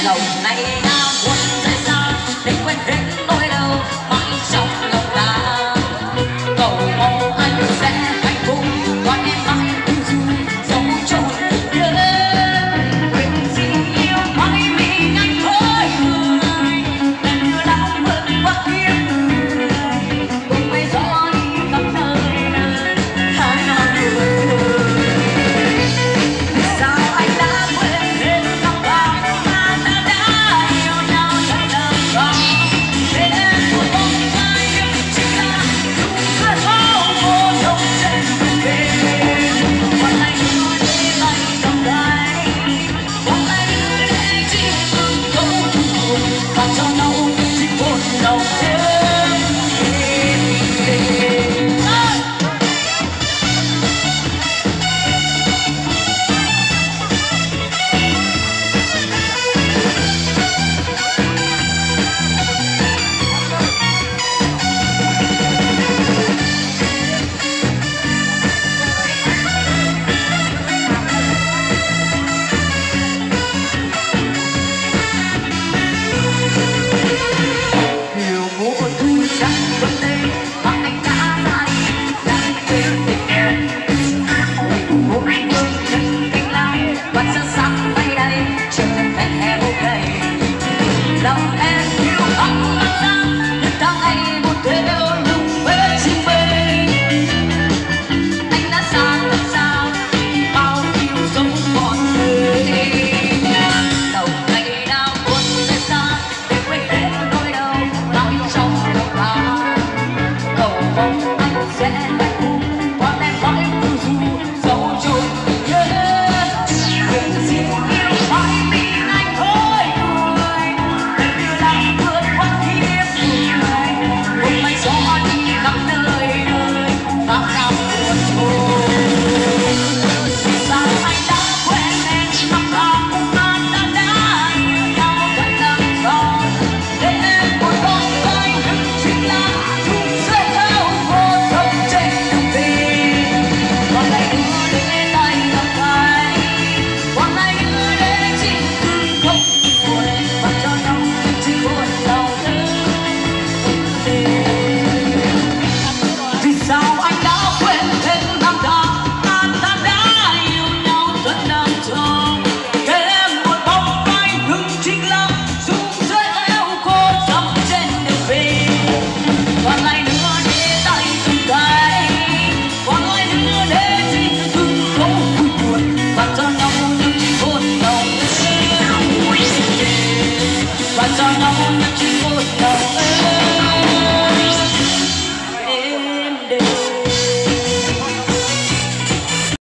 lòng này đã buồn rời xa để quên hết nỗi đau mãi trong lòng ta. Cầu mong anh sẽ hạnh phúc còn em mãi yêu du sống trong cuộc đời. Nguyện xin yêu mãi mình anh với người để đưa lãng vượt qua kiếp người cùng với gió đi khắp nơi nơi hai non buồn thôi. Sao anh đã quên hết năm tháng mà ta đã yêu nhau trong đời con. Bên em một bóng mai nhưng chính là lúc cơn bão vô trong trên đường về. Còn anh đưa đôi tay cầm tay, còn anh đưa để chỉ từng câu buồn và cho nhau những chiếc hôn đầu tiên. Điều mùa thu trắng vẫn đây mà anh đã ra đi đã quên tình em. Một phương chân tình lang và sơ sắc tay đây trở thành em ok. Lòng em yêu ấm ấm ra nhưng tháng ngày một theo lung với chim bay. Anh đã xa làm sao bao nhiêu sống còn người. Lòng này đã buồn rời xa để quên hết nỗi đau mãi trong lòng ta. Cầu mong anh sẽ hạnh phúc còn em mãi yêu du dấu chôn tình nhớ. Nguyện xin yêu mãi mình anh với người để đưa lãng vượt qua kiếp người cùng mây gió đi khắp nơi nơi ta đang buồn thôi. Sao anh đã quên em năm tháng mà ta đã yêu nhau vẫn đang gió để em một bóng mai nhưng chính là chung sẽ theo vô tâm trên đường về. Còn lại đưa để tay cầm tay, còn lại đưa để chỉ từng không buồn và cho nhau những chiếc hôn đầu tiên. Vì sao anh đã quên hết năm tháng mà ta đã yêu nhau rất đang chờ để em một bóng mai nhưng chính là dung dưới eo cô dẫm trên đường về. Còn lại nữa để tay cầm tay, còn lại nữa để chỉ từng không vui buồn và cho nhau những chiếc hôn đầu tiên. Và cho nhau những chiếc hôn đầu tiên.